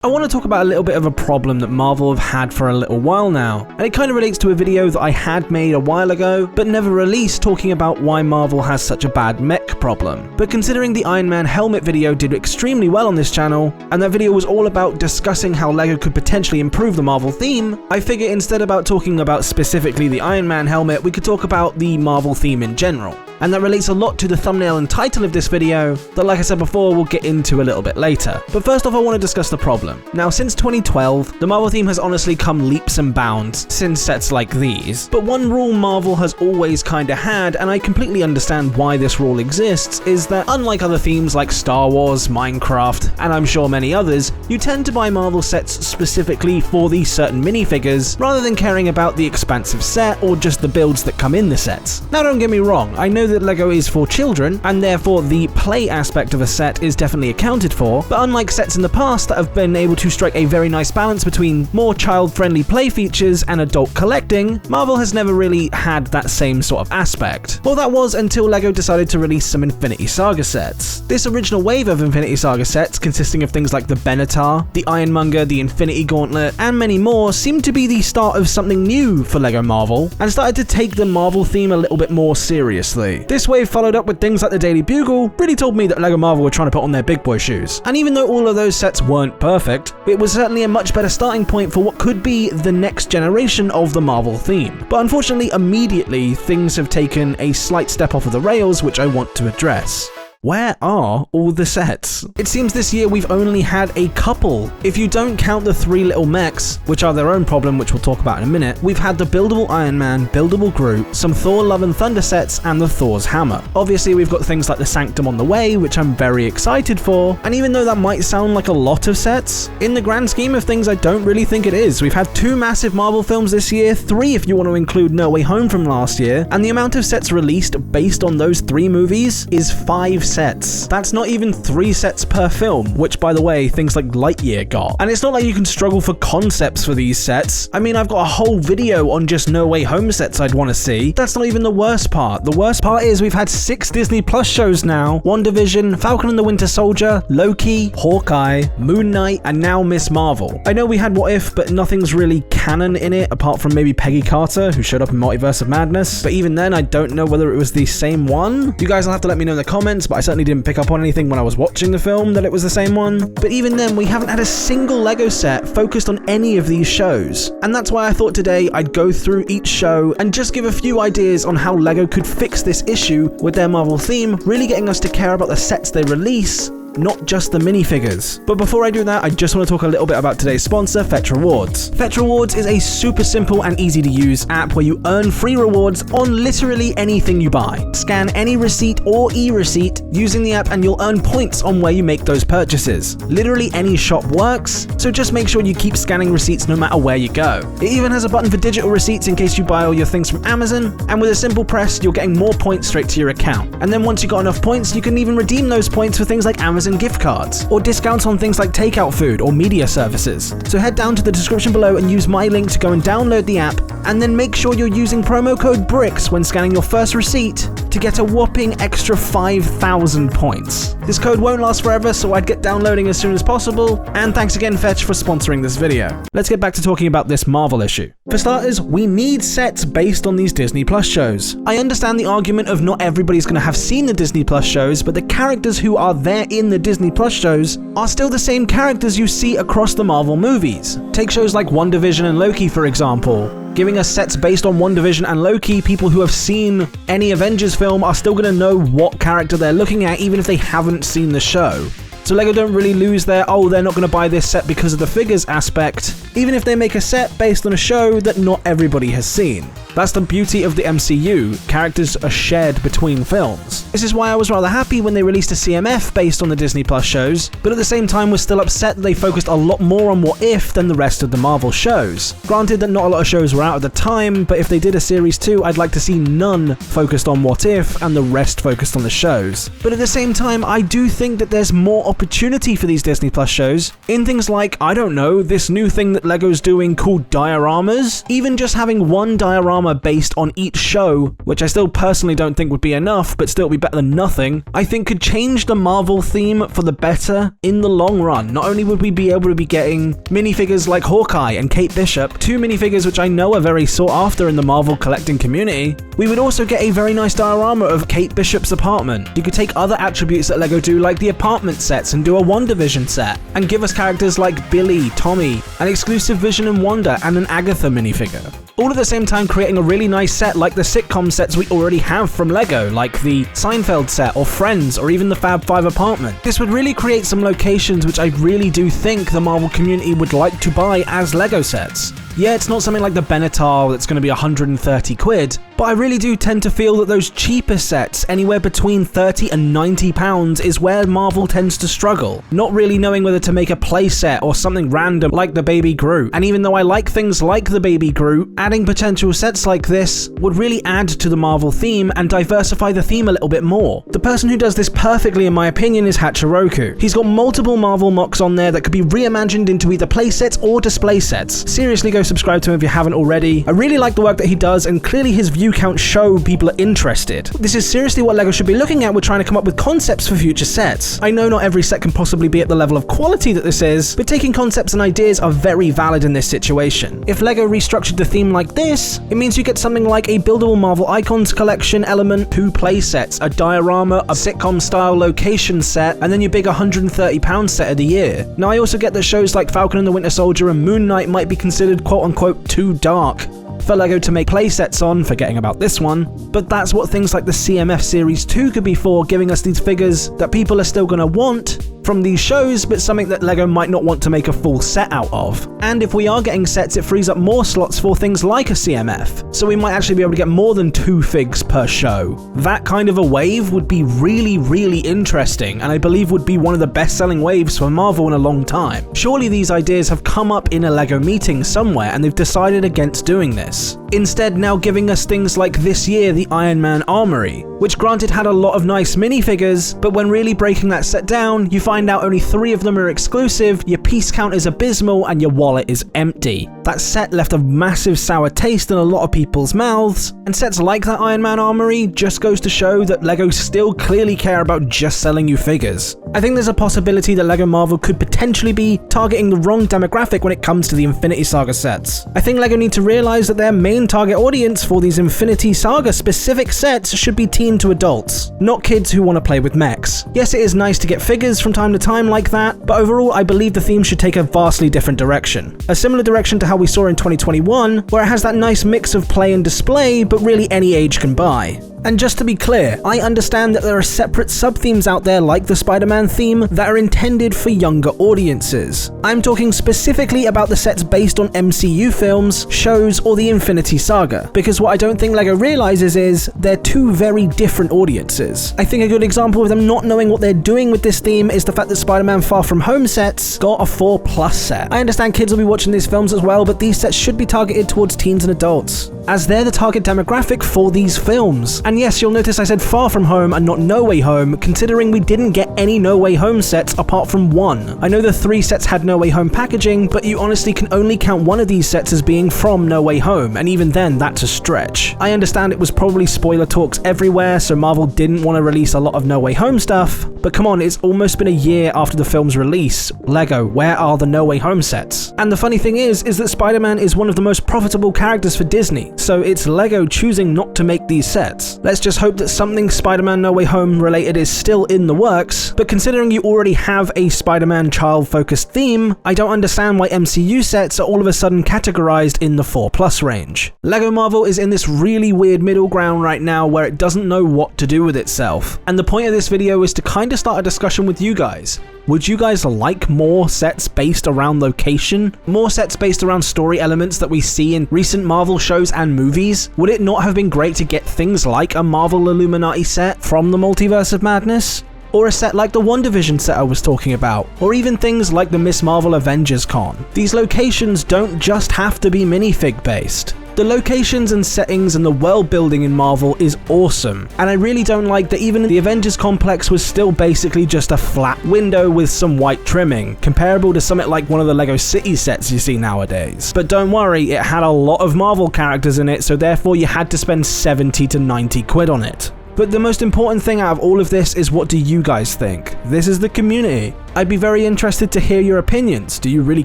I want to talk about a little bit of a problem that Marvel have had for a little while now, and it kind of relates to a video that I had made a while ago, but never released, talking about why Marvel has such a bad mech problem. But considering the Iron Man helmet video did extremely well on this channel, and that video was all about discussing how LEGO could potentially improve the Marvel theme, I figure instead about talking about specifically the Iron Man helmet, we could talk about the Marvel theme in general. And that relates a lot to the thumbnail and title of this video that, like I said before, we'll get into a little bit later. But first off, I want to discuss the problem. Now, since 2012, the Marvel theme has honestly come leaps and bounds since sets like these. But one rule Marvel has always kinda had, and I completely understand why this rule exists, is that unlike other themes like Star Wars, Minecraft, and I'm sure many others, you tend to buy Marvel sets specifically for these certain minifigures, rather than caring about the expansive set or just the builds that come in the sets. Now, don't get me wrong, I know that LEGO is for children, and therefore the play aspect of a set is definitely accounted for, but unlike sets in the past that have been able to strike a very nice balance between more child-friendly play features and adult collecting, Marvel has never really had that same sort of aspect. Well, that was until LEGO decided to release some Infinity Saga sets. This original wave of Infinity Saga sets, consisting of things like the Benatar, the Ironmonger, the Infinity Gauntlet, and many more, seemed to be the start of something new for LEGO Marvel, and started to take the Marvel theme a little bit more seriously. This wave followed up with things like the Daily Bugle, really told me that LEGO Marvel were trying to put on their big boy shoes. And even though all of those sets weren't perfect, it was certainly a much better starting point for what could be the next generation of the Marvel theme. But unfortunately, immediately, things have taken a slight step off of the rails, which I want to address. Where are all the sets? It seems this year we've only had a couple. If you don't count the 3 little mechs, which are their own problem, which we'll talk about in a minute, we've had the buildable Iron Man, buildable Groot, some Thor Love and Thunder sets, and the Thor's Hammer. Obviously, we've got things like the Sanctum on the way, which I'm very excited for, and even though that might sound like a lot of sets, in the grand scheme of things, I don't really think it is. We've had 2 massive Marvel films this year, 3 if you want to include No Way Home from last year, and the amount of sets released based on those 3 movies is 5 sets. That's not even 3 sets per film, which by the way, things like Lightyear got. And it's not like you can struggle for concepts for these sets. I mean, I've got a whole video on just No Way Home sets I'd want to see. That's not even the worst part. The worst part is we've had 6 Disney Plus shows now: WandaVision, Falcon and the Winter Soldier, Loki, Hawkeye, Moon Knight, and now Miss Marvel. I know we had What If, but nothing's really canon in it, apart from maybe Peggy Carter, who showed up in Multiverse of Madness. But even then, I don't know whether it was the same one. You guys will have to let me know in the comments, but I certainly didn't pick up on anything when I was watching the film that it was the same one. But even then, we haven't had a single LEGO set focused on any of these shows. And that's why I thought today I'd go through each show and just give a few ideas on how LEGO could fix this issue with their Marvel theme, really getting us to care about the sets they release, not just the minifigures. But before I do that, I just want to talk a little bit about today's sponsor, Fetch Rewards. Fetch Rewards is a super simple and easy to use app where you earn free rewards on literally anything you buy. Scan any receipt or e-receipt using the app and you'll earn points on where you make those purchases. Literally any shop works, so just make sure you keep scanning receipts no matter where you go. It even has a button for digital receipts in case you buy all your things from Amazon, and with a simple press, you're getting more points straight to your account. And then once you got enough points, you can even redeem those points for things like Amazon gift cards, or discounts on things like takeout food or media services. So head down to the description below and use my link to go and download the app, and then make sure you're using promo code BRICKS when scanning your first receipt to get a whopping extra 5,000 points. This code won't last forever, so I'd get downloading as soon as possible, and thanks again Fetch for sponsoring this video. Let's get back to talking about this Marvel issue. For starters, we need sets based on these Disney Plus shows. I understand the argument of not everybody's going to have seen the Disney Plus shows, but the characters who are there in the Disney Plus shows are still the same characters you see across the Marvel movies. Take shows like WandaVision and Loki, for example. Giving us sets based on WandaVision and Loki, people who have seen any Avengers film are still going to know what character they're looking at, even if they haven't seen the show. So LEGO don't really lose their, oh, they're not going to buy this set because of the figures aspect, even if they make a set based on a show that not everybody has seen. That's the beauty of the MCU, characters are shared between films. This is why I was rather happy when they released a CMF based on the Disney Plus shows, but at the same time was still upset that they focused a lot more on What If than the rest of the Marvel shows. Granted that not a lot of shows were out at the time, but if they did a series 2, I'd like to see none focused on What If and the rest focused on the shows. But at the same time, I do think that there's more opportunity for these Disney Plus shows in things like, I don't know, this new thing that LEGO's doing called dioramas. Even just having one diorama diorama based on each show, which I still personally don't think would be enough, but still be better than nothing, I think could change the Marvel theme for the better in the long run. Not only would we be able to be getting minifigures like Hawkeye and Kate Bishop, two minifigures which I know are very sought after in the Marvel collecting community, we would also get a very nice diorama of Kate Bishop's apartment. You could take other attributes that LEGO do, like the apartment sets, and do a WandaVision set, and give us characters like Billy, Tommy, an exclusive Vision and Wanda, and an Agatha minifigure. All at the same time creating a really nice set like the sitcom sets we already have from LEGO, like the Seinfeld set, or Friends, or even the Fab 5 apartment. This would really create some locations which I really do think the Marvel community would like to buy as LEGO sets. Yeah, it's not something like the Benatar that's going to be 130 quid, but I really do tend to feel that those cheaper sets, anywhere between 30 and 90 pounds, is where Marvel tends to struggle, not really knowing whether to make a play set or something random like the Baby Groot. And even though I like things like the Baby Groot, adding potential sets like this would really add to the Marvel theme and diversify the theme a little bit more. The person who does this perfectly, in my opinion, is Hachiroku. He's got multiple Marvel mocks on there that could be reimagined into either play sets or display sets. Seriously, go subscribe to him if you haven't already. I really like the work that he does, and clearly his view counts show people are interested. This is seriously what LEGO should be looking at. We're trying to come up with concepts for future sets. I know not every set can possibly be at the level of quality that this is, but taking concepts and ideas are very valid in this situation. If LEGO restructured the theme like this, it means you get something like a buildable Marvel Icons collection element, 2 play sets, a diorama, a sitcom style location set, and then your big £130 set of the year. Now I also get that shows like Falcon and the Winter Soldier and Moon Knight might be considered quote-unquote too dark for LEGO to make playsets on, forgetting about this one, but that's what things like the CMF Series 2 could be for, giving us these figures that people are still going to want from these shows, but something that LEGO might not want to make a full set out of. And if we are getting sets, it frees up more slots for things like a CMF, so we might actually be able to get more than 2 figs per show. That kind of a wave would be really, really interesting, and I believe would be one of the best-selling waves for Marvel in a long time. Surely these ideas have come up in a LEGO meeting somewhere, and they've decided against doing this. Instead, now giving us things like this year, the Iron Man Armory, which granted had a lot of nice minifigures, but when really breaking that set down, you find out only 3 of them are exclusive, your piece count is abysmal, and your wallet is empty. That set left a massive sour taste in a lot of people's mouths, and sets like that Iron Man Armory just goes to show that LEGO still clearly care about just selling you figures. I think there's a possibility that LEGO Marvel could potentially be targeting the wrong demographic when it comes to the Infinity Saga sets. I think LEGO need to realize that their main target audience for these Infinity Saga specific sets should be teen to adults, not kids who want to play with mechs. Yes, it is nice to get figures from time to time like that, but overall I believe the theme should take a vastly different direction. A similar direction to how we saw in 2021, where it has that nice mix of play and display, but really any age can buy. And just to be clear, I understand that there are separate sub-themes out there like the Spider-Man theme that are intended for younger audiences. I'm talking specifically about the sets based on MCU films, shows, or the Infinity Saga, because what I don't think LEGO realizes is they're 2 very different audiences. I think a good example of them not knowing what they're doing with this theme is the fact that Spider-Man Far From Home sets got a 4+ set. I understand kids will be watching these films as well, but these sets should be targeted towards teens and adults, as they're the target demographic for these films. And yes, you'll notice I said Far From Home and not No Way Home, considering we didn't get any No Way Home sets apart from 1. I know the 3 sets had No Way Home packaging, but you honestly can only count one of these sets as being from No Way Home, and even then, that's a stretch. I understand it was probably spoiler talks everywhere, so Marvel didn't want to release a lot of No Way Home stuff, but come on, it's almost been a year after the film's release. LEGO, where are the No Way Home sets? And the funny thing is that Spider-Man is one of the most profitable characters for Disney, so it's LEGO choosing not to make these sets. Let's just hope that something Spider-Man No Way Home related is still in the works, but considering you already have a Spider-Man child-focused theme, I don't understand why MCU sets are all of a sudden categorized in the 4+ range. LEGO Marvel is in this really weird middle ground right now where it doesn't know what to do with itself, and the point of this video is to kind of start a discussion with you guys. Would you guys like more sets based around location? More sets based around story elements that we see in recent Marvel shows and movies? Would it not have been great to get things like a Marvel Illuminati set from the Multiverse of Madness? Or a set like the WandaVision set I was talking about, or even things like the Miss Marvel Avengers Con. These locations don't just have to be minifig based. The locations and settings and the world building in Marvel is awesome, and I really don't like that even the Avengers complex was still basically just a flat window with some white trimming, comparable to something like one of the LEGO City sets you see nowadays. But don't worry, it had a lot of Marvel characters in it, so therefore you had to spend 70 to 90 quid on it. But the most important thing out of all of this is, what do you guys think? This is the community. I'd be very interested to hear your opinions. Do you really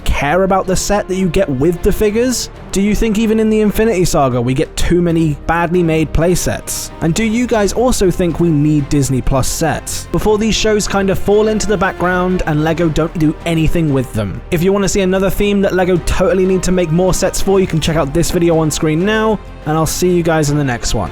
care about the set that you get with the figures? Do you think even in the Infinity Saga we get too many badly made playsets? And do you guys also think we need Disney Plus sets before these shows kind of fall into the background and LEGO don't do anything with them? If you want to see another theme that LEGO totally need to make more sets for, you can check out this video on screen now, and I'll see you guys in the next one.